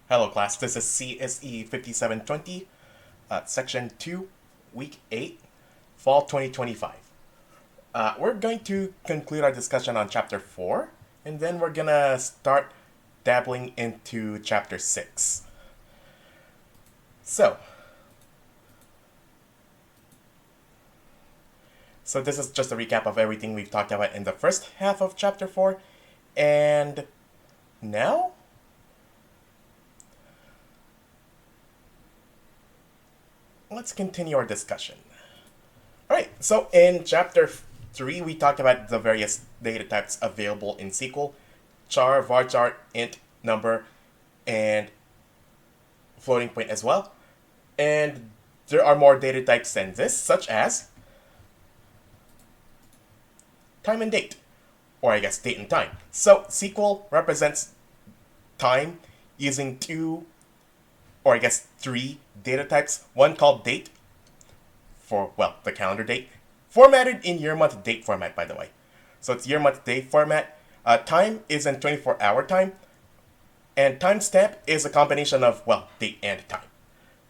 Hello class, this is CSE-5720, Section 2, Week 8, Fall 2025. We're going to conclude our discussion on Chapter 4, and then we're going to start dabbling into Chapter 6. So this is just a recap of everything we've talked about in the first half of Chapter 4, and now let's continue our discussion. Alright, so in Chapter 3, we talked about the various data types available in SQL: char, varchar, int, number, and floating point as well. And there are more data types than this, such as time and date, or I guess date and time. So SQL represents time using three data types. One called date, for, well, the calendar date, formatted in year, month, date format, by the way. So it's year, month, date format. Time is in 24-hour time, and timestamp is a combination of, well, date and time.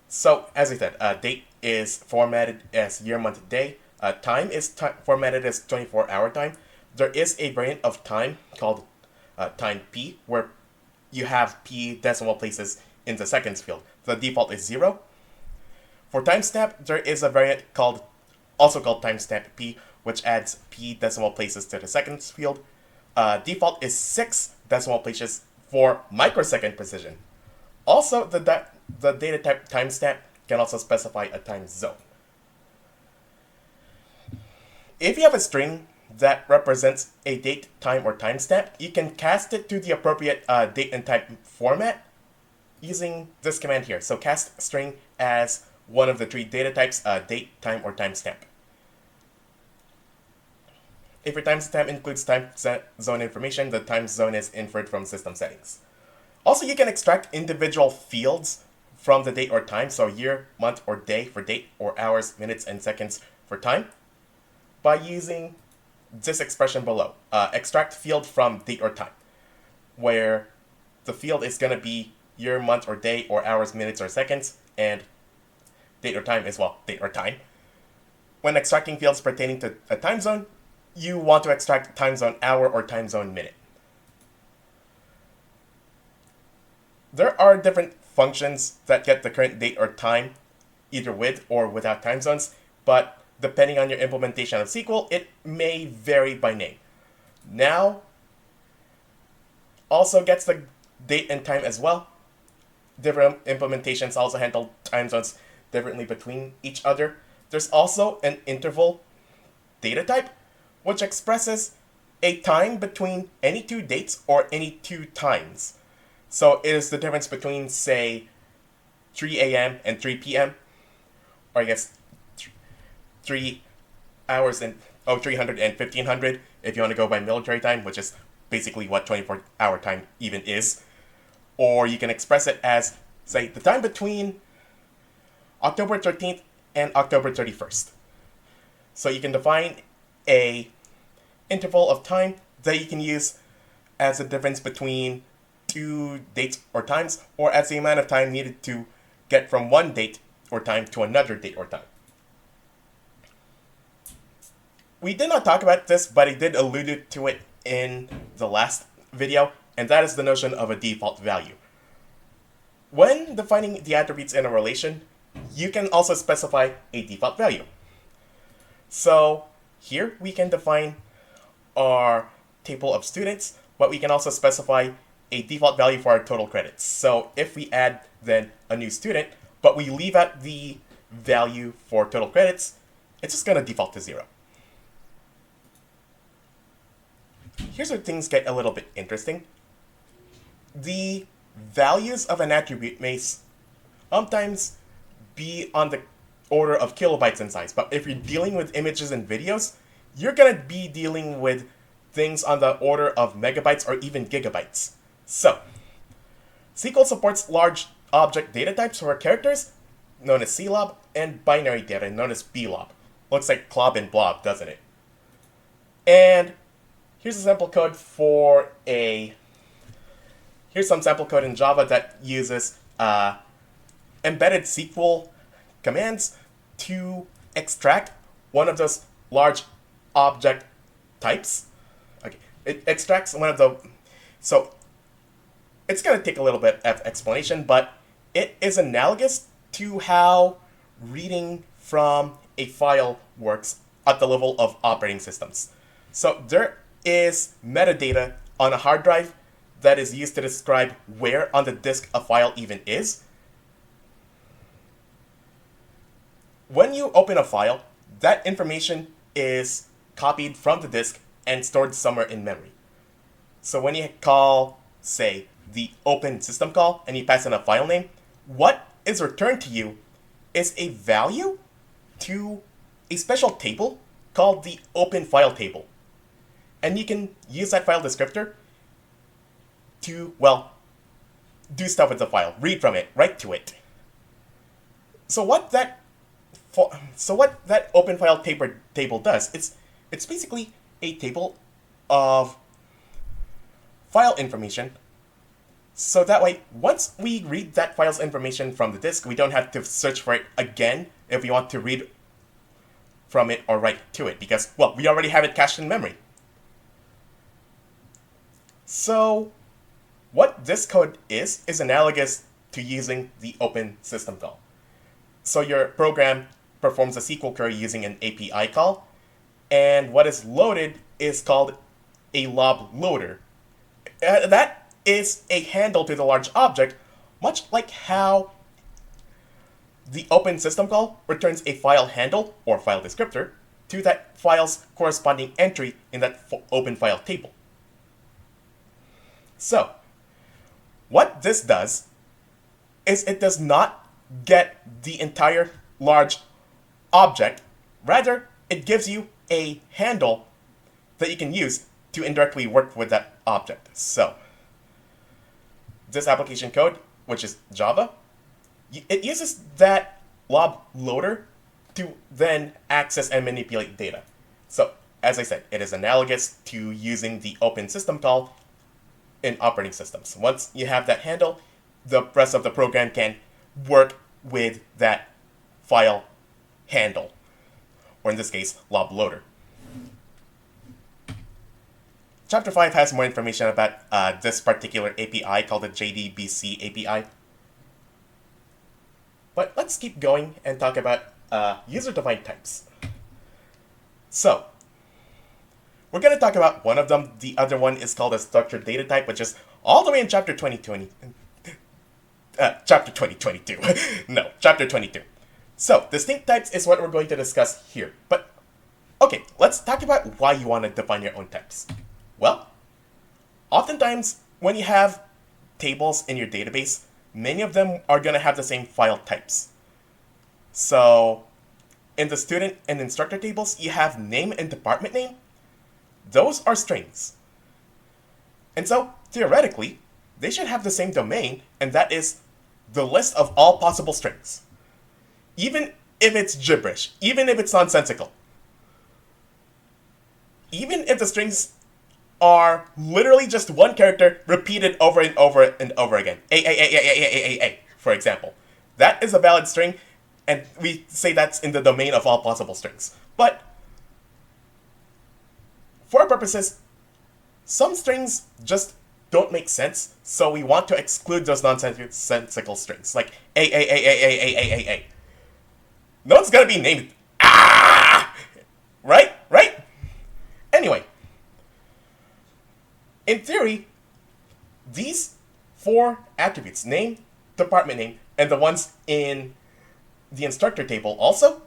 So, as I said, date is formatted as year, month, day. Time is formatted as 24-hour time. There is a variant of time called time P, where you have P decimal places in the seconds field. The default is 0. For timestamp, there is a variant also called timestamp P, which adds P decimal places to the seconds field. Default is 6 decimal places for microsecond precision. Also, the data type timestamp can also specify a time zone. If you have a string that represents a date, time, or timestamp, you can cast it to the appropriate date and time format using this command here. So cast string as one of the three data types, date, time, or timestamp. If your timestamp includes time zone information, the time zone is inferred from system settings. Also, you can extract individual fields from the date or time, so year, month, or day for date, or hours, minutes, and seconds for time, by using this expression below. Extract field from date or time, where the field is going to be year, month, or day, or hours, minutes, or seconds, and date or time is, well, date or time. When extracting fields pertaining to a time zone, you want to extract time zone hour or time zone minute. There are different functions that get the current date or time, either with or without time zones, but depending on your implementation of SQL, it may vary by name. Now also gets the date and time as well. Different implementations also handle time zones differently between each other. There's also an interval data type, which expresses a time between any two dates or any two times. So it is the difference between, say, 3 a.m. and 3 p.m., or I guess 3 hours and 300 and 1500 if you want to go by military time, which is basically what 24-hour time even is. Or you can express it as, say, the time between October 13th and October 31st. So you can define a interval of time that you can use as the difference between two dates or times, or as the amount of time needed to get from one date or time to another date or time. We did not talk about this, but I did allude to it in the last video, and that is the notion of a default value. When defining the attributes in a relation, you can also specify a default value. So here we can define our table of students, but we can also specify a default value for our total credits. So if we add then a new student, but we leave out the value for total credits, it's just going to default to 0. Here's where things get a little bit interesting. The values of an attribute may sometimes be on the order of kilobytes in size, but if you're dealing with images and videos, you're going to be dealing with things on the order of megabytes or even gigabytes. So, SQL supports large object data types for characters, known as CLOB, and binary data, known as BLOB. Looks like clob and blob, doesn't it? And here's a sample code for a here's some sample code in Java that uses embedded SQL commands to extract one of those large object types. Okay, it extracts one of the... So it's going to take a little bit of explanation, but it is analogous to how reading from a file works at the level of operating systems. So there is metadata on a hard drive that is used to describe where on the disk a file even is. When you open a file, that information is copied from the disk and stored somewhere in memory. So when you call, say, the open system call and you pass in a file name, what is returned to you is a value to a special table called the open file table. And you can use that file descriptor to, well, do stuff with the file, read from it, write to it. So what that open file table does, it's basically a table of file information. So that way, once we read that file's information from the disk, we don't have to search for it again if we want to read from it or write to it, because, well, we already have it cached in memory. So what this code is analogous to using the open system call. So your program performs a SQL query using an API call, and what is loaded is called a lob loader. That is a handle to the large object, much like how the open system call returns a file handle or file descriptor to that file's corresponding entry in that open file table. So, what this does is it does not get the entire large object. Rather, it gives you a handle that you can use to indirectly work with that object. So, this application code, which is Java, it uses that lob loader to then access and manipulate data. So, as I said, it is analogous to using the open system call in operating systems. Once you have that handle, the rest of the program can work with that file handle, or in this case, lob loader. Chapter 5 has more information about this particular API called the JDBC API. But let's keep going and talk about user-defined types. So, we're going to talk about one of them. The other one is called a structured data type, which is all the way in Chapter 2020. Chapter 2022. No, Chapter 22. So, distinct types is what we're going to discuss here. But, okay, let's talk about why you want to define your own types. Well, oftentimes, when you have tables in your database, many of them are going to have the same file types. So, in the student and instructor tables, you have name and department name. Those are strings. And so, theoretically, they should have the same domain, and that is the list of all possible strings. Even if it's gibberish, even if it's nonsensical. Even if the strings are literally just one character repeated over and over and over again. A, for example. That is a valid string, and we say that's in the domain of all possible strings. But for our purposes, some strings just don't make sense, so we want to exclude those nonsensical strings, like A. No one's gonna be named Right? Anyway, in theory, these 4 attributes, name, department name, and the ones in the instructor table also,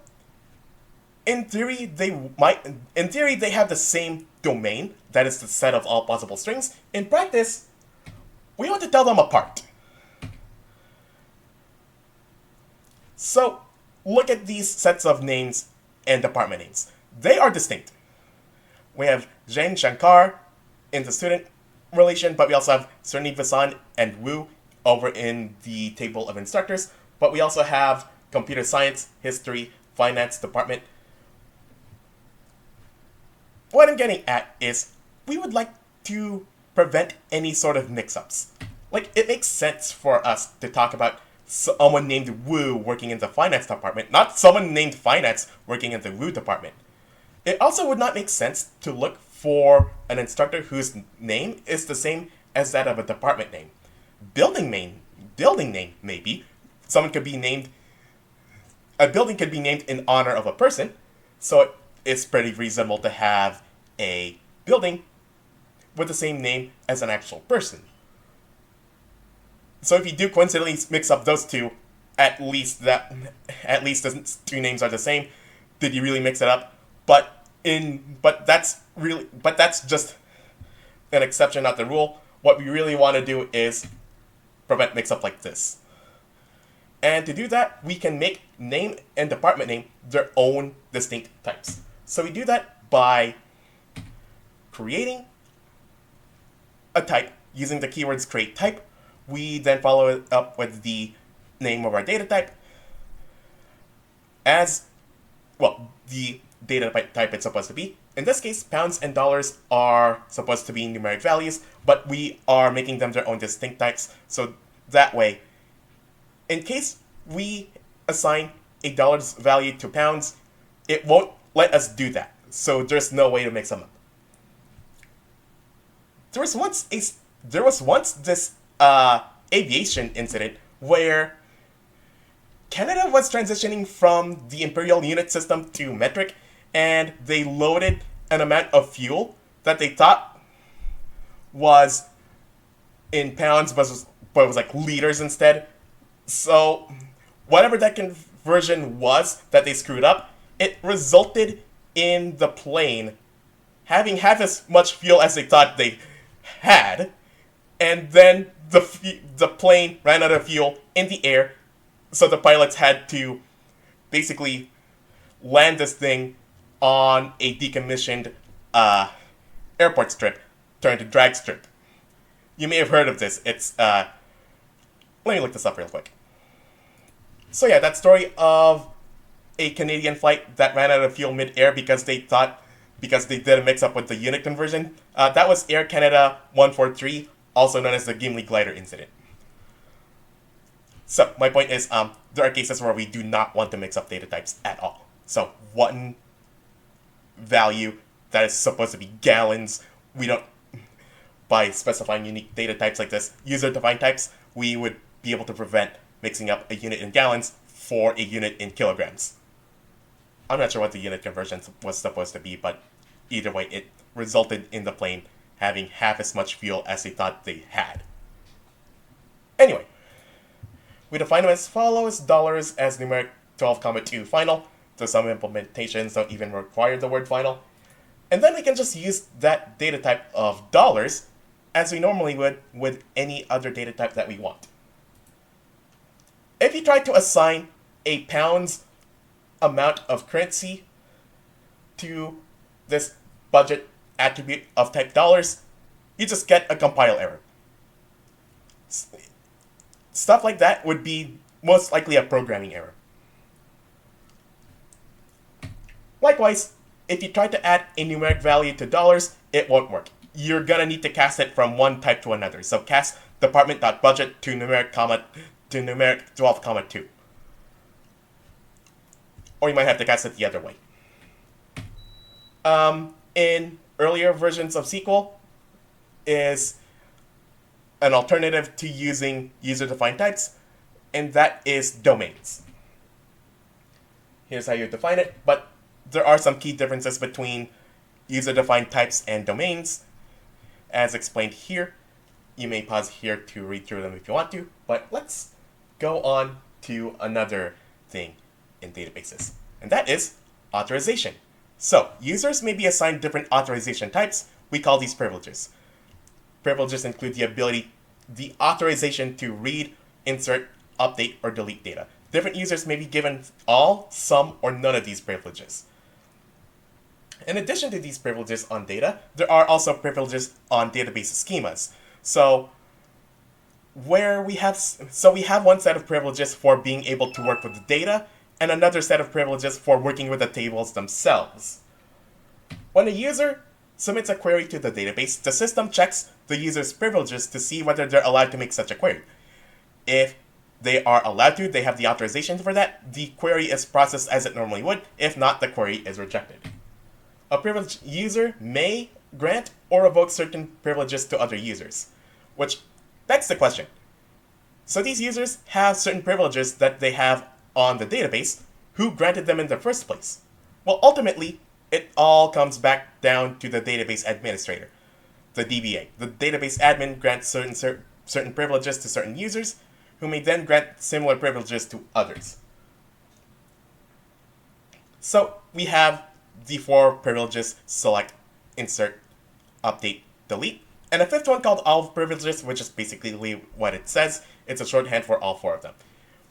in theory, they have the same domain, that is the set of all possible strings. In practice, we want to tell them apart. So, look at these sets of names and department names. They are distinct. We have Jain Shankar in the student relation, but we also have Srinivasan and Wu over in the table of instructors. But we also have computer science, history, finance department. What I'm getting at is we would like to prevent any sort of mix-ups. Like, it makes sense for us to talk about someone named Wu working in the finance department, not someone named Finance working in the Wu department. It also would not make sense to look for an instructor whose name is the same as that of a department name. Building name, maybe. Someone could be named, a building could be named in honor of a person, so it's pretty reasonable to have a building with the same name as an actual person. So if you do coincidentally mix up those two, at least the two names are the same. Did you really mix it up? But that's just an exception, not the rule. What we really want to do is prevent mix-up like this. And to do that, we can make name and department name their own distinct types. So we do that by creating a type using the keywords create type. We then follow it up with the name of our data type as, well, the data type it's supposed to be. In this case, pounds and dollars are supposed to be numeric values, but we are making them their own distinct types. So that way, in case we assign a dollar's value to pounds, it won't let us do that. So there's no way to mix them up. There was once this aviation incident where Canada was transitioning from the imperial unit system to metric, and they loaded an amount of fuel that they thought was in pounds, but it was like liters instead. So whatever that conversion was that they screwed up, it resulted in the plane having half as much fuel as they thought they had, and then the plane ran out of fuel in the air, so the pilots had to basically land this thing on a decommissioned airport strip turned to drag strip. You may have heard of this. It's let me look this up real quick. So yeah, that story of a Canadian flight that ran out of fuel mid-air because they did a mix-up with the unit conversion. That was Air Canada 143, also known as the Gimli glider incident. So my point is, there are cases where we do not want to mix up data types at all. So one value that is supposed to be gallons, we don't, by specifying unique data types like this, user-defined types, we would be able to prevent mixing up a unit in gallons for a unit in kilograms. I'm not sure what the unit conversion was supposed to be, but either way, it resulted in the plane having half as much fuel as they thought they had. Anyway, we define them as follows: dollars as numeric 12,2 final, so some implementations don't even require the word final. And then we can just use that data type of dollars as we normally would with any other data type that we want. If you try to assign a pounds amount of currency to this budget attribute of type dollars, you just get a compile error. Stuff like that would be most likely a programming error. Likewise, if you try to add a numeric value to dollars, it won't work. You're gonna need to cast it from one type to another. So cast department.budget to numeric 12,2. Or you might have to cast it the other way. In earlier versions of SQL is an alternative to using user-defined types, and that is domains. Here's how you define it, but there are some key differences between user-defined types and domains, as explained here. You may pause here to read through them if you want to, but let's go on to another thing in databases, and that is authorization. So, users may be assigned different authorization types. We call these privileges. Privileges include the authorization to read, insert, update, or delete data. Different users may be given all, some, or none of these privileges. In addition to these privileges on data, there are also privileges on database schemas. So we have one set of privileges for being able to work with the data, and another set of privileges for working with the tables themselves. When a user submits a query to the database, the system checks the user's privileges to see whether they're allowed to make such a query. If they are allowed to, they have the authorization for that, the query is processed as it normally would. If not, the query is rejected. A privileged user may grant or revoke certain privileges to other users, which begs the question. So these users have certain privileges that they have on the database. Who granted them in the first place? Well, ultimately, it all comes back down to the database administrator, the DBA. The database admin grants certain privileges to certain users, who may then grant similar privileges to others. So we have the 4 privileges: select, insert, update, delete, and a 5th one called all privileges, which is basically what it says. It's a shorthand for all 4 of them.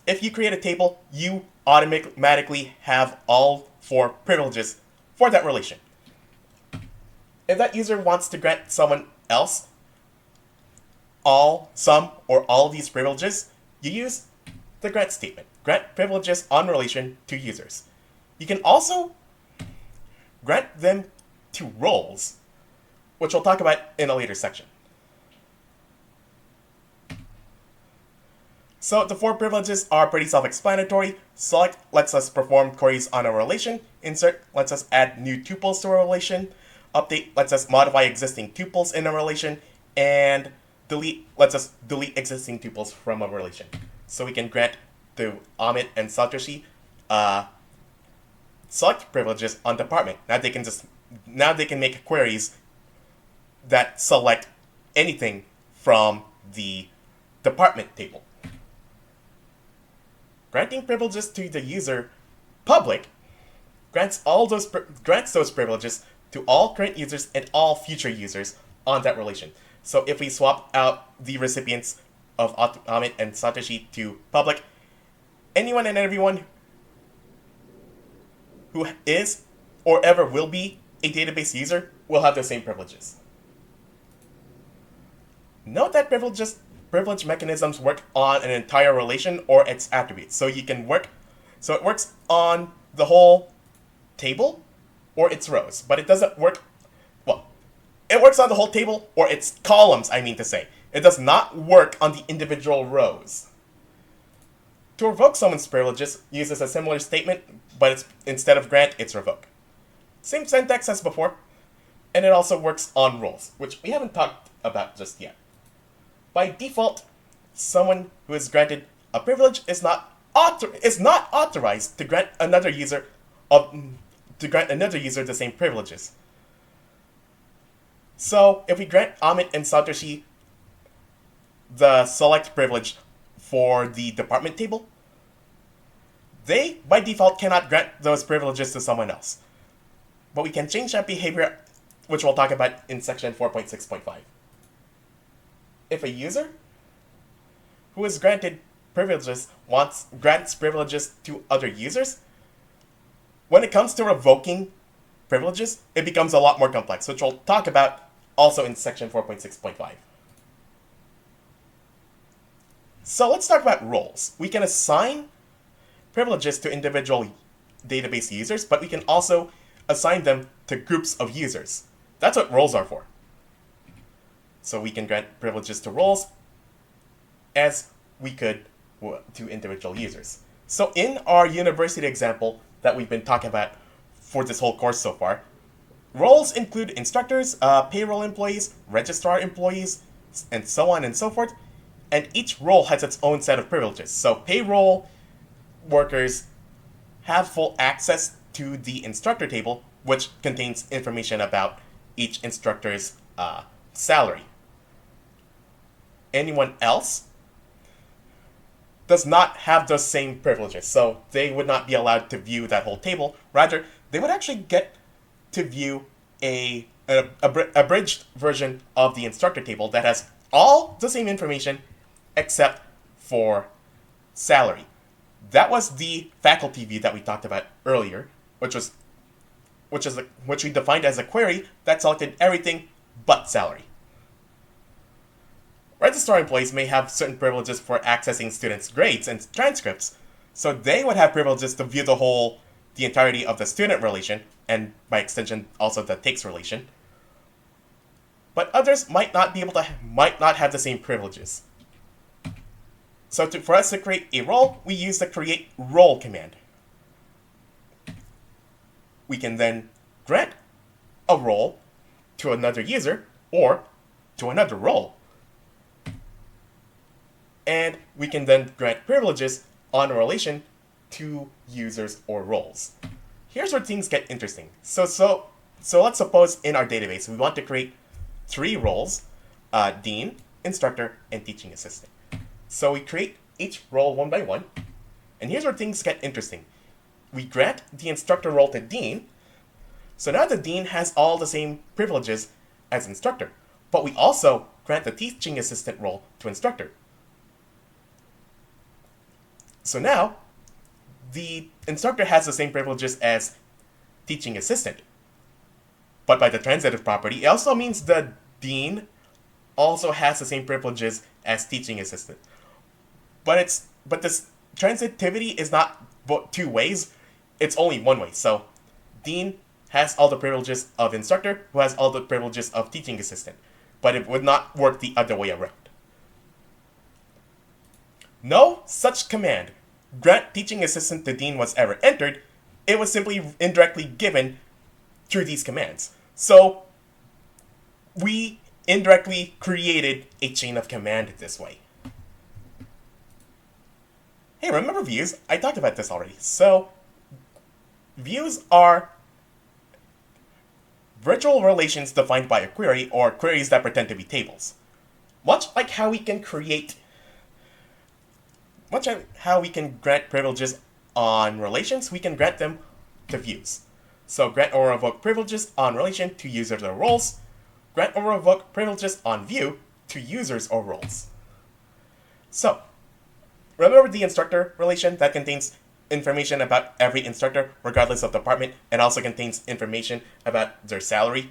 If you create a table, you automatically have all 4 privileges for that relation. If that user wants to grant someone else all, some, or all these privileges, you use the grant statement. Grant privileges on relation to users. You can also grant them to roles, which we'll talk about in a later section. So the 4 privileges are pretty self-explanatory. Select lets us perform queries on a relation. Insert lets us add new tuples to a relation. Update lets us modify existing tuples in a relation. And delete lets us delete existing tuples from a relation. So we can grant to Amit and Satoshi select privileges on department. Now they can make queries that select anything from the department table. Granting privileges to the user public grants those privileges to all current users and all future users on that relation. So if we swap out the recipients of Amit and Satoshi to public, anyone and everyone who is or ever will be a database user will have the same privileges. Note that privilege mechanisms work on an entire relation or its attributes. So it works on the whole table or its rows, but it doesn't work, it works on the whole table or its columns, I mean to say. It does not work on the individual rows. To revoke someone's privileges uses a similar statement, but instead of grant, it's revoke. Same syntax as before, and it also works on roles, which we haven't talked about just yet. By default, someone who is granted a privilege is not authorized to grant another user the same privileges. So if we grant Amit and Satoshi the select privilege for the department table, they, by default, cannot grant those privileges to someone else. But we can change that behavior, which we'll talk about in section 4.6.5. If a user who is granted privileges grants privileges to other users, when it comes to revoking privileges, it becomes a lot more complex, which we'll talk about also in section 4.6.5. So let's talk about roles. We can assign privileges to individual database users, but we can also assign them to groups of users. That's what roles are for. So we can grant privileges to roles as we could to individual users. So in our university example that we've been talking about for this whole course so far, roles include instructors, payroll employees, registrar employees, and so on and so forth. And each role has its own set of privileges. So payroll workers have full access to the instructor table, which contains information about each instructor's salary. Anyone else does not have those same privileges, so they would not be allowed to view that whole table. Rather, they would actually get to view an abridged version of the instructor table that has all the same information except for salary. That was the faculty view that we talked about earlier, which we defined as a query that selected everything but salary. Registrar employees may have certain privileges for accessing students' grades and transcripts, so they would have privileges to view the entirety of the student relation, and by extension also the takes relation. but others might not have the same privileges. So for us to create a role, we use the create role command. We can then grant a role to another user or to another role. And we can then grant privileges on a relation to users or roles. Here's where things get interesting. So let's suppose in our database we want to create 3 roles, dean, instructor, and teaching assistant. So we create each role one by one, and here's where things get interesting. We grant the instructor role to dean, so now the dean has all the same privileges as instructor, but we also grant the teaching assistant role to instructor. So now, the instructor has the same privileges as teaching assistant. But by the transitive property, it also means the dean also has the same privileges as teaching assistant. But this transitivity is not two ways, it's only one way. So dean has all the privileges of instructor, who has all the privileges of teaching assistant. But it would not work the other way around. No such command, grant teaching assistant to dean, was ever entered. It was simply indirectly given through these commands. So we indirectly created a chain of command this way. Hey, remember views? I talked about this already. So views are virtual relations defined by a query, or queries that pretend to be tables. Much like how we can grant privileges on relations, we can grant them to views. So grant or revoke privileges on relation to users or roles. Grant or revoke privileges on view to users or roles. So remember the instructor relation that contains information about every instructor regardless of department, and also contains information about their salary?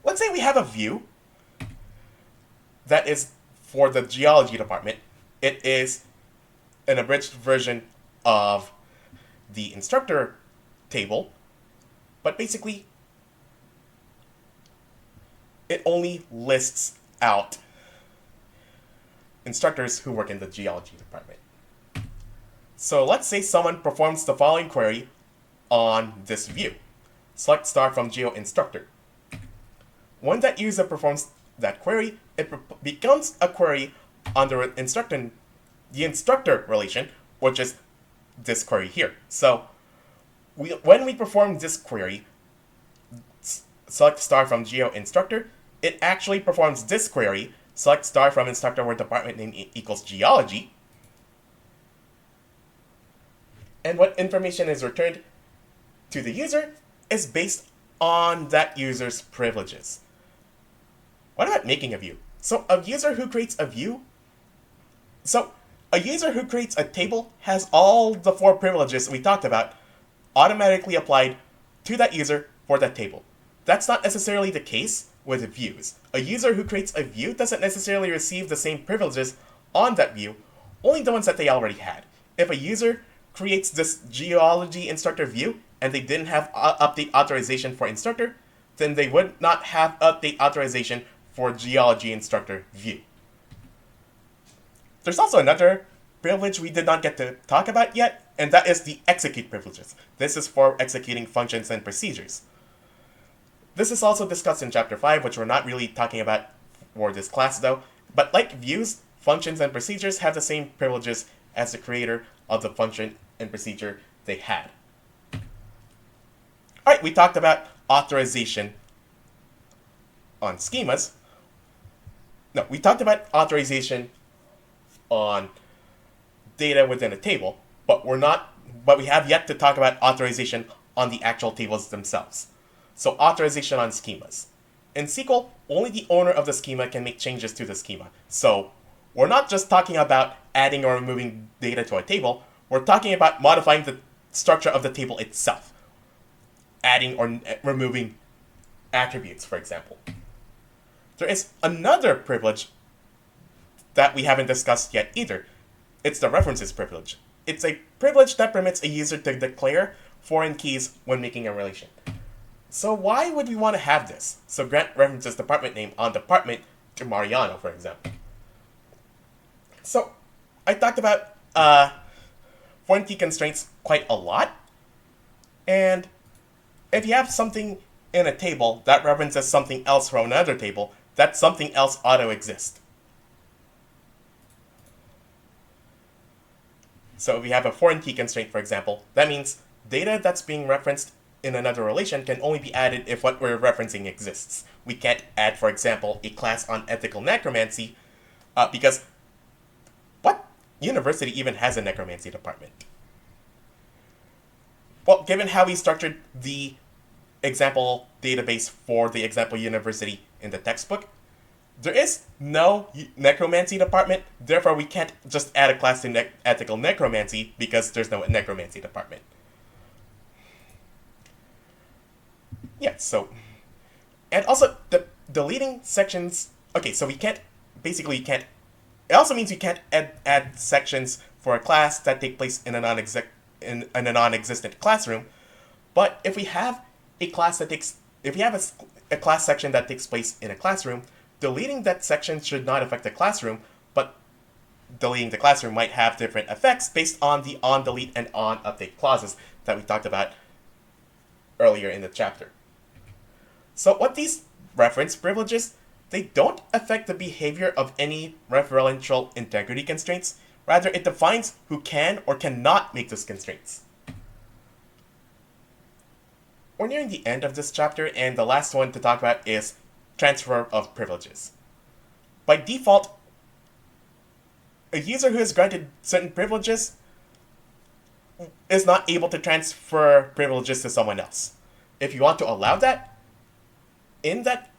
Let's say we have a view that is for the geology department. It is an abridged version of the instructor table, but basically it only lists out instructors who work in the geology department. So let's say someone performs the following query on this view. Select star from geo instructor. When that user performs that query, it becomes a query on the instructor relation, which is this query here. So when we perform this query, select star from geo instructor, it actually performs this query, select star from instructor where department name equals geology. And what information is returned to the user is based on that user's privileges. What about making a view? So a user who creates a table has all the 4 privileges we talked about automatically applied to that user for that table. That's not necessarily the case with views. A user who creates a view doesn't necessarily receive the same privileges on that view, only the ones that they already had. If a user creates this geology instructor view and they didn't have update authorization for instructor, then they would not have update authorization for geology instructor view. There's also another privilege we did not get to talk about yet, and that is the execute privileges. This is for executing functions and procedures. This is also discussed in Chapter 5, which we're not really talking about for this class though, but like views, functions and procedures have the same privileges as the creator of the function and procedure they had. Alright, we talked about authorization on schemas. No, we talked about authorization on data within a table, but we have yet to talk about authorization on the actual tables themselves. So authorization on schemas. In SQL, only the owner of the schema can make changes to the schema. So we're not just talking about adding or removing data to a table, we're talking about modifying the structure of the table itself. Adding or removing attributes, for example. There is another privilege that we haven't discussed yet either. It's the references privilege. It's a privilege that permits a user to declare foreign keys when making a relation. So why would we want to have this? So Grant references department name on department to Mariano, for example. So I talked about foreign key constraints quite a lot. And if you have something in a table that references something else from another table, that something else ought to exist. So if we have a foreign key constraint, for example, that means data that's being referenced in another relation can only be added if what we're referencing exists. We can't add, for example, a class on ethical necromancy because what university even has a necromancy department? Well, given how we structured the example database for the example university in the textbook, there is no necromancy department, therefore we can't just add a class to ethical necromancy because there's no necromancy department. Yeah, so, and also deleting sections, okay, so we can't, basically you can't, it also means you can't add sections for a class that take place in a non-existent classroom, but if we have a class that takes, if we have a class section that takes place in a classroom, deleting that section should not affect the classroom, but deleting the classroom might have different effects based on the on-delete and on-update clauses that we talked about earlier in the chapter. So what these reference privileges, they don't affect the behavior of any referential integrity constraints. Rather, it defines who can or cannot make those constraints. We're nearing the end of this chapter, and the last one to talk about is transfer of privileges. By default, a user who is granted certain privileges is not able to transfer privileges to someone else. If you want to allow that, in that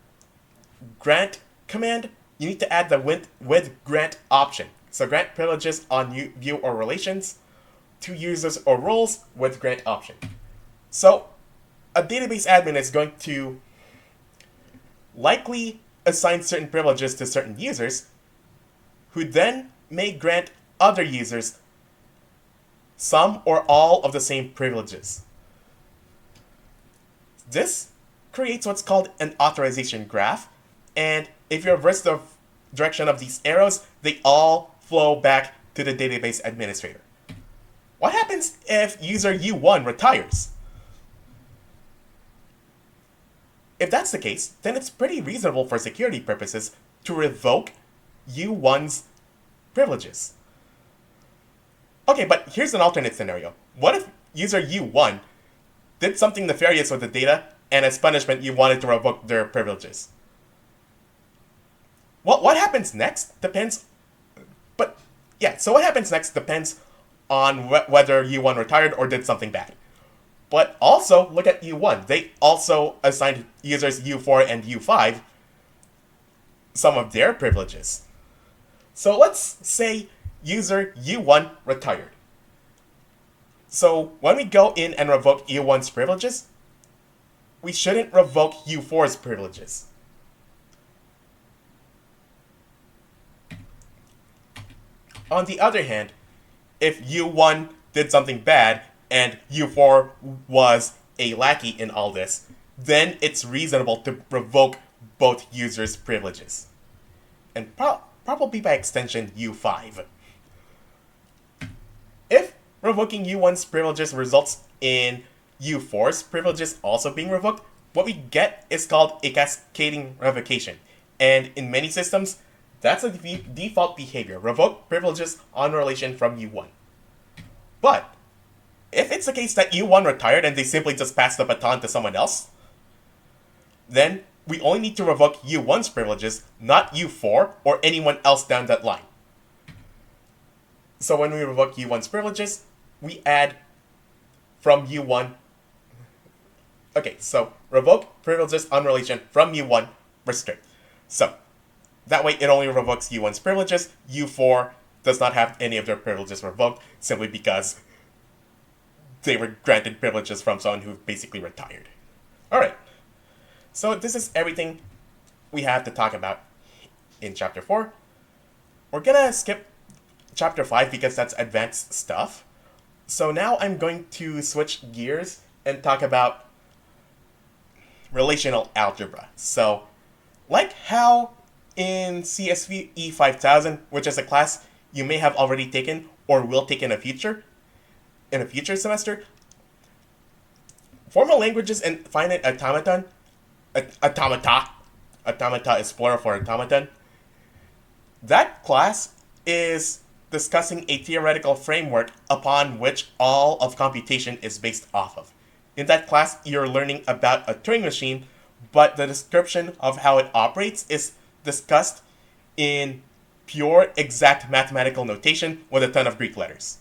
grant command, you need to add the with grant option. So grant privileges on view or relations to users or roles with grant option. So a database admin is going to likely assign certain privileges to certain users, who then may grant other users some or all of the same privileges. This creates what's called an authorization graph, and if you reverse the direction of these arrows, they all flow back to the database administrator. What happens if user U1 retires? If that's the case, then it's pretty reasonable for security purposes to revoke U1's privileges. Okay, but here's an alternate scenario. What if user U1 did something nefarious with the data, and as punishment you wanted to revoke their privileges? Well, what happens next depends... But, yeah, so what happens next depends on whether U1 retired or did something bad. But also, look at U1. They also assigned users U4 and U5 some of their privileges. So let's say user U1 retired. So when we go in and revoke U1's privileges, we shouldn't revoke U4's privileges. On the other hand, if U1 did something bad and U4 was a lackey in all this, then it's reasonable to revoke both users' privileges. And probably by extension, U5. If revoking U1's privileges results in U4's privileges also being revoked, what we get is called a cascading revocation. And in many systems, that's a default behavior. Revoke privileges on relation from U1. But if it's the case that U1 retired and they simply just passed the baton to someone else, then we only need to revoke U1's privileges, not U4 or anyone else down that line. So when we revoke U1's privileges, we add from U1. Okay, so revoke privileges on relation from U1 restrict. So that way it only revokes U1's privileges. U4 does not have any of their privileges revoked simply because they were granted privileges from someone who basically retired. Alright, so this is everything we have to talk about in Chapter 4. We're gonna skip Chapter 5 because that's advanced stuff. So now I'm going to switch gears and talk about relational algebra. So, like how in CSE-5000, which is a class you may have already taken or will take in a future semester, formal languages and finite automata is plural for automaton. That class is discussing a theoretical framework upon which all of computation is based off of. In that class, you're learning about a Turing machine, but the description of how it operates is discussed in pure, exact mathematical notation with a ton of Greek letters.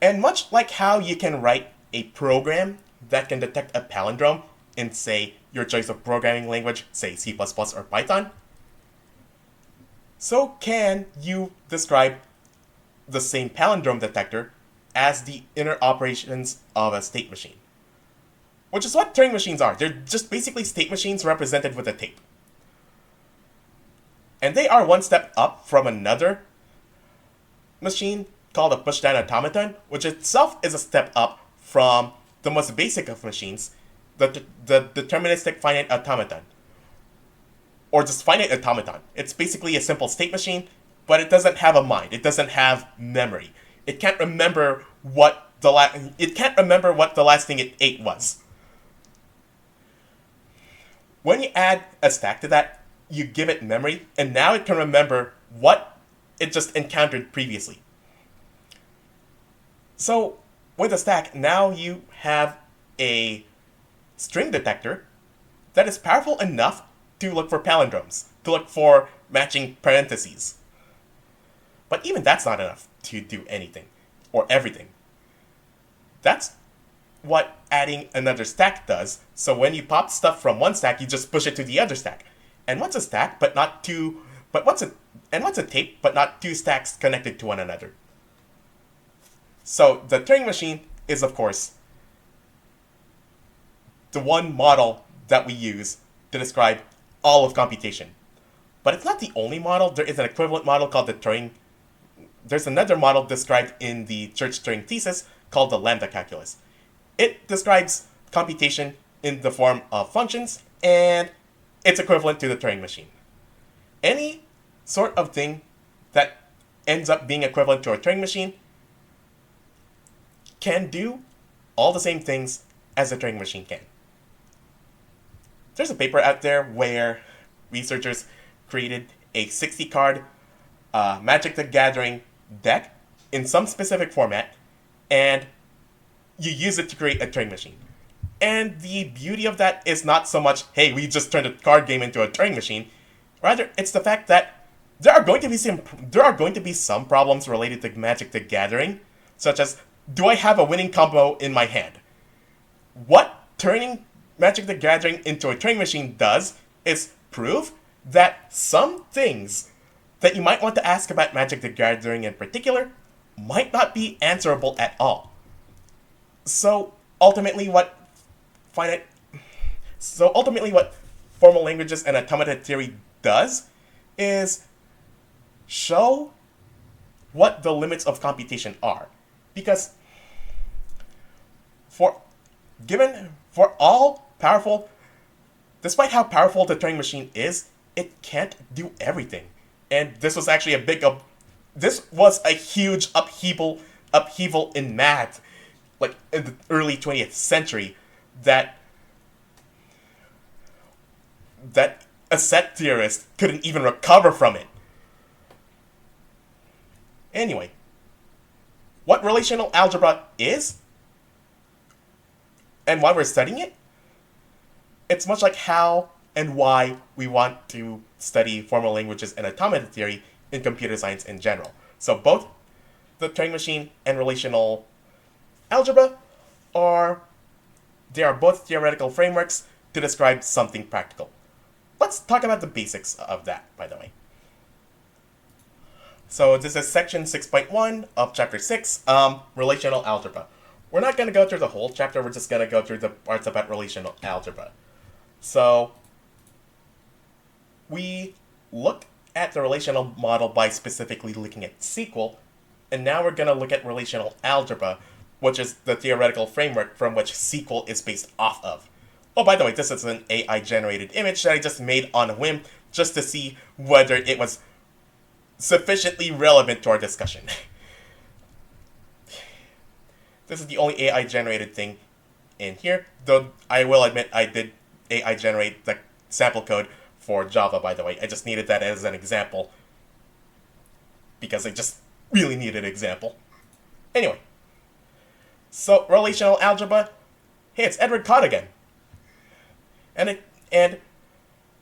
And much like how you can write a program that can detect a palindrome in, say, your choice of programming language, say C++ or Python, so can you describe the same palindrome detector as the inner operations of a state machine. Which is what Turing machines are. They're just basically state machines represented with a tape. And they are one step up from another machine called a pushdown automaton, which itself is a step up from the most basic of machines, the deterministic finite automaton. Or just finite automaton. It's basically a simple state machine, but it doesn't have a mind. It doesn't have memory. It can't remember what the last thing it ate was. When you add a stack to that, you give it memory, and now it can remember what it just encountered previously. So, with a stack, now you have a string detector that is powerful enough to look for palindromes, to look for matching parentheses. But even that's not enough to do anything, or everything. That's what adding another stack does. So when you pop stuff from one stack, you just push it to the other stack. And what's a stack but not two? What's a tape but not two stacks connected to one another? So the Turing machine is, of course, the one model that we use to describe all of computation. But it's not the only model. There is an equivalent model called the Turing. There's another model described in the Church-Turing thesis called the lambda calculus. It describes computation in the form of functions, and it's equivalent to the Turing machine. Any sort of thing that ends up being equivalent to a Turing machine can do all the same things as a Turing machine can. There's a paper out there where researchers created a 60-card Magic the Gathering deck in some specific format, and you use it to create a Turing machine. And the beauty of that is not so much, hey, we just turned a card game into a Turing machine. Rather, it's the fact that there are going to be some problems related to Magic the Gathering, such as, do I have a winning combo in my hand? What turning Magic the Gathering into a Turing machine does is prove that some things that you might want to ask about Magic the Gathering in particular might not be answerable at all. So ultimately what formal languages and automata theory does is show what the limits of computation are. Because despite how powerful the Turing machine is, it can't do everything. And this was actually a huge upheaval in math, like in the early 20th century, that a set theorist couldn't even recover from it. Anyway, what relational algebra is, and why we're studying it, it's much like how and why we want to study formal languages and automata theory in computer science in general. So both the Turing machine and relational algebra are both theoretical frameworks to describe something practical. Let's talk about the basics of that, by the way. So this is section 6.1 of chapter 6, relational algebra. We're not going to go through the whole chapter, we're just going to go through the parts about relational algebra. So we look at the relational model by specifically looking at SQL, And now we're going to look at relational algebra, which is the theoretical framework from which SQL is based off of. Oh, by the way, this is an AI-generated image that I just made on a whim just to see whether it was sufficiently relevant to our discussion. This is the only AI-generated thing in here, though I will admit I did AI-generate the sample code for Java, by the way. I just needed that as an example, because I just really needed an example. Anyway, so relational algebra, hey, it's Edward Codd again. And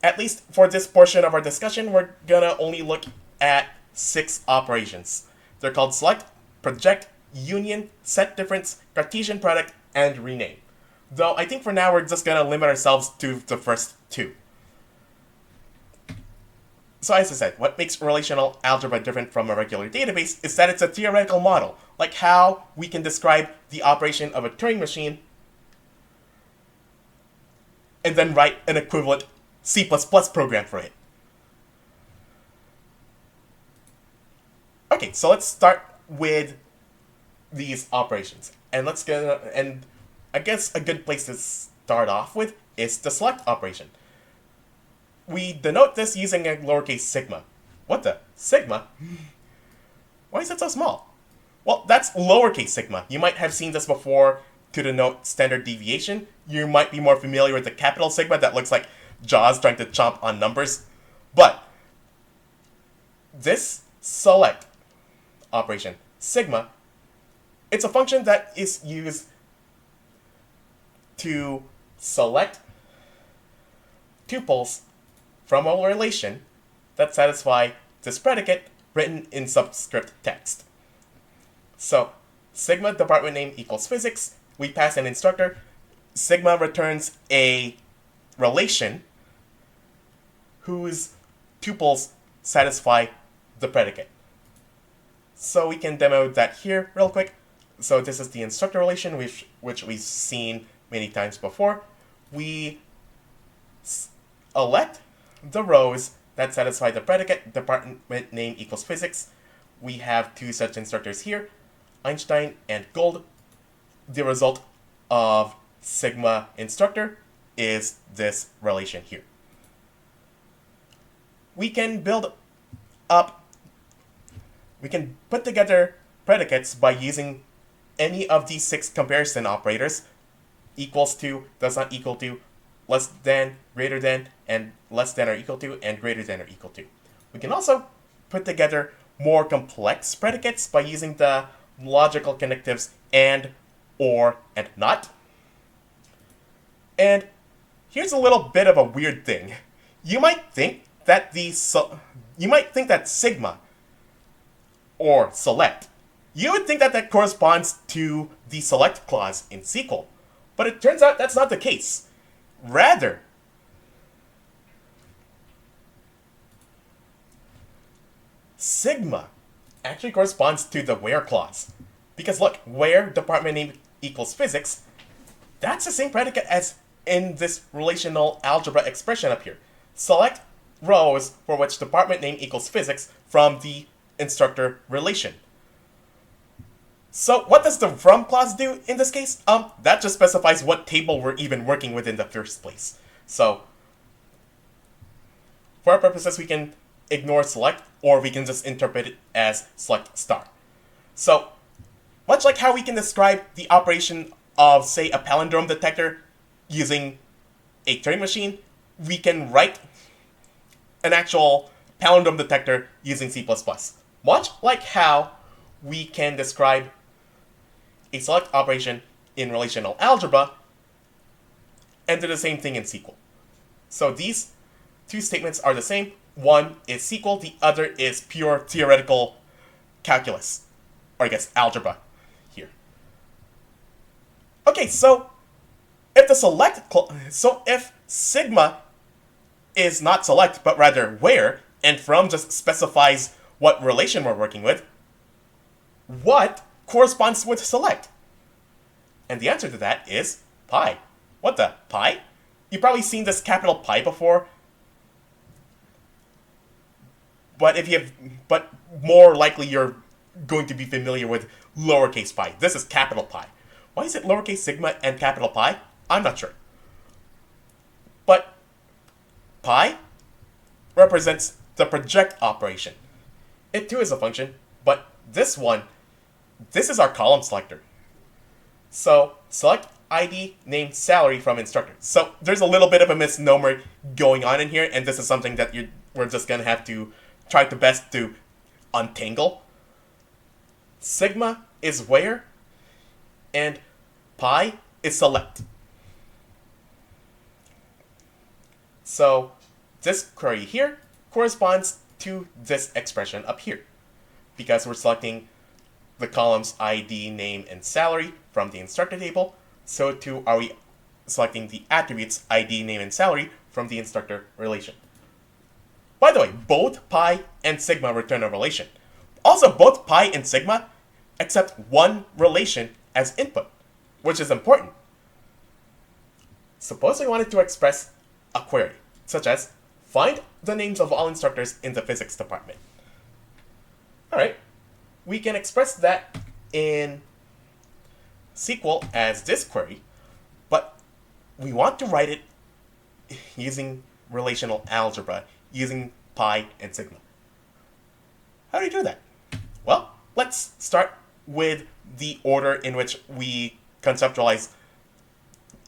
at least for this portion of our discussion, we're gonna only look at 6 operations. They're called select, project, union, set difference, Cartesian product, and rename. Though I think for now we're just gonna limit ourselves to the first 2. So as I said, what makes relational algebra different from a regular database is that it's a theoretical model, like how we can describe the operation of a Turing machine and then write an equivalent C++ program for it. Okay, so let's start with these operations. And I guess a good place to start off with is the select operation. We denote this using a lowercase sigma. What the? Sigma? Why is it so small? Well, that's lowercase sigma. You might have seen this before to denote standard deviation. You might be more familiar with the capital sigma that looks like Jaws trying to chomp on numbers. But this select operation, sigma, it's a function that is used to select tuples from a relation that satisfy this predicate written in subscript text. So, sigma department name equals physics. We pass an instructor. Sigma returns a relation whose tuples satisfy the predicate. So we can demo that here real quick. So this is the instructor relation, which we've seen many times before. We elect the rows that satisfy the predicate, department name equals physics. We have 2 such instructors here, Einstein and Gold. The result of sigma instructor is this relation here. We can put together predicates by using any of these 6 comparison operators: equals to, does not equal to, less than, greater than, and less than or equal to, and greater than or equal to. We can also put together more complex predicates by using the logical connectives and, or, and not. And here's a little bit of a weird thing. You might think that sigma or select, you would think that corresponds to the select clause in SQL, but it turns out that's not the case. Rather, sigma actually corresponds to the where clause. Because look, where department name equals physics, that's the same predicate as in this relational algebra expression up here. Select rows for which department name equals physics from the instructor relation. So what does the from clause do in this case? That just specifies what table we're even working with in the first place. So for our purposes, we can ignore select, or we can just interpret it as select star. So much like how we can describe the operation of, say, a palindrome detector using a Turing machine, we can write an actual palindrome detector using C++. Much like how we can describe a select operation in relational algebra and do the same thing in SQL. So these 2 statements are the same. One is SQL, the other is pure theoretical calculus, or I guess algebra here. Okay, so if sigma is not select but rather where, and from just specifies what relation we're working with, what corresponds with select? And the answer to that is pi. What the? Pi? You've probably seen this capital pi before, but more likely you're going to be familiar with lowercase pi. This is capital pi. Why is it lowercase sigma and capital pi? I'm not sure. But pi represents the project operation. It too is a function, but this is our column selector. So select ID, name, salary from instructor. So there's a little bit of a misnomer going on in here, and this is something that we're just going to have to try the best to untangle. Sigma is where, and pi is select. So this query here corresponds to this expression up here, because we're selecting the columns ID, name, and salary from the instructor table. So too are we selecting the attributes ID, name, and salary from the instructor relation. By the way, both pi and sigma return a relation. Also, both pi and sigma accept one relation as input, which is important. Suppose we wanted to express a query, such as find the names of all instructors in the physics department. Alright, we can express that in SQL as this query, but we want to write it using relational algebra, using pi and sigma. How do you do that? Well, let's start with the order in which we conceptualize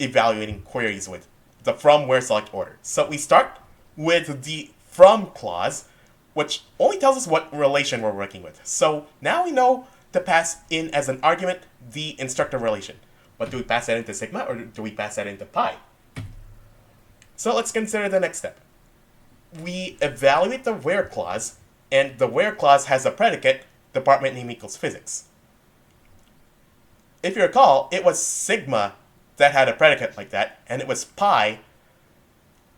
evaluating queries with the from where select order. So we start with the from clause, which only tells us what relation we're working with. So now we know to pass in as an argument the instructor relation. But do we pass that into sigma or do we pass that into pi? So let's consider the next step. We evaluate the where clause, and the where clause has a predicate, department name equals physics. If you recall, it was sigma that had a predicate like that, and it was pi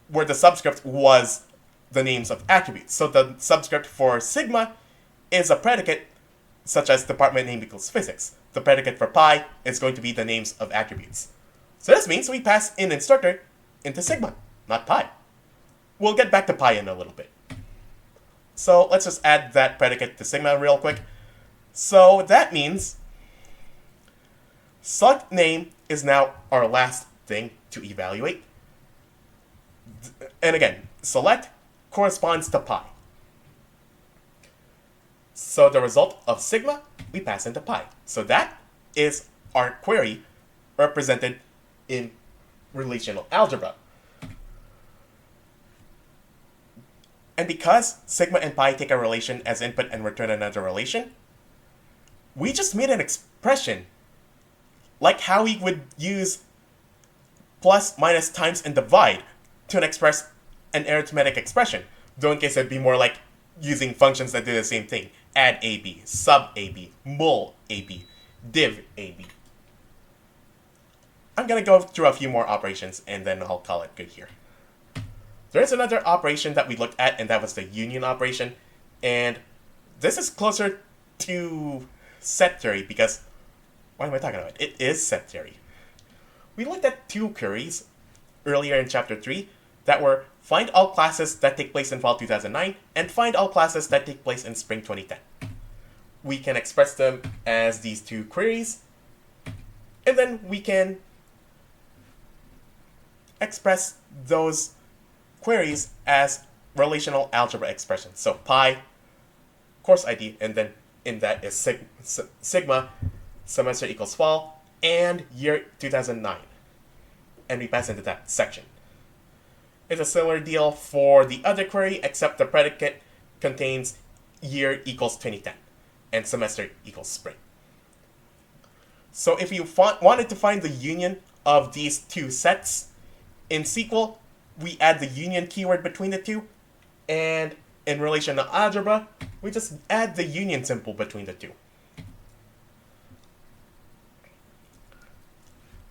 where the subscript was the names of attributes. So the subscript for sigma is a predicate such as department name equals physics. The predicate for pi is going to be the names of attributes. So this means we pass in instructor into sigma, not pi. We'll get back to pi in a little bit. So let's just add that predicate to sigma real quick. So that means select name is now our last thing to evaluate. And again, select corresponds to pi. So the result of sigma, we pass into pi. So that is our query represented in relational algebra. And because sigma and pi take a relation as input and return another relation, we just made an expression like how we would use plus, minus, times, and divide to express an arithmetic expression. Though in case it'd be more like using functions that do the same thing. Add AB, sub AB, mul AB, div AB. I'm going to go through a few more operations and then I'll call it good here. There's another operation that we looked at, and that was the union operation. And this is closer to set theory because, what am I talking about? It is set theory. We looked at two queries earlier in chapter 3 that were find all classes that take place in fall 2009 and find all classes that take place in spring 2010. We can express them as these two queries, and then we can express those queries as relational algebra expressions. So pi, course ID, and then in that is sigma, semester equals fall, and year 2009. And we pass into that section. It's a similar deal for the other query, except the predicate contains year equals 2010 and semester equals spring. So if you wanted to find the union of these two sets in SQL, we add the union keyword between the two, and in relational algebra, we just add the union symbol between the two.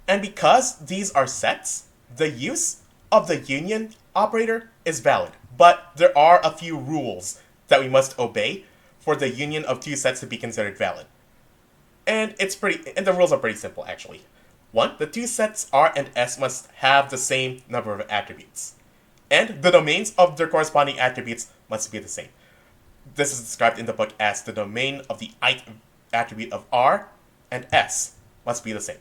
And because these are sets, the use of the union operator is valid, but there are a few rules that we must obey for the union of two sets to be considered valid. And the rules are pretty simple actually. 1, the two sets R and S must have the same number of attributes. And the domains of their corresponding attributes must be the same. This is described in the book as the domain of the ith attribute of R and S must be the same.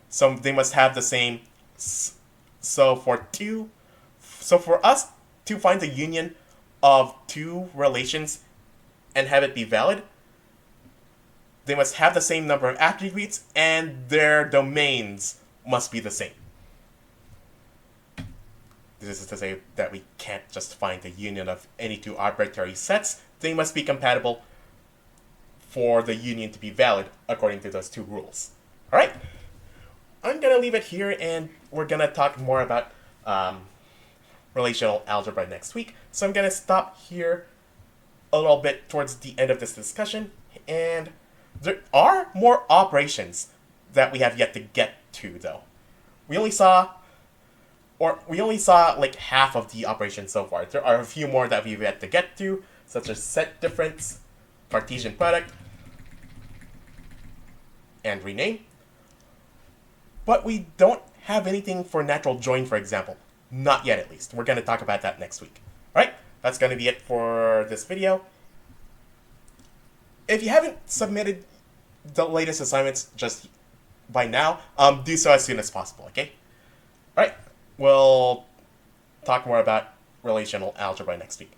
So they must have the same. So for us to find the union of two relations and have it be valid, they must have the same number of attributes and their domains must be the same. This is to say that we can't just find the union of any two arbitrary sets. They must be compatible for the union to be valid according to those two rules. Alright, I'm going to leave it here, and we're going to talk more about relational algebra next week. So I'm going to stop here a little bit towards the end of this discussion, and there are more operations that we have yet to get to, though. We only saw like half of the operations so far. There are a few more that we've yet to get to, such as set difference, Cartesian product, and rename. But we don't have anything for natural join, for example. Not yet, at least. We're going to talk about that next week. Alright, that's going to be it for this video. If you haven't submitted the latest assignments just by now, do so as soon as possible, okay? Alright, we'll talk more about relational algebra next week.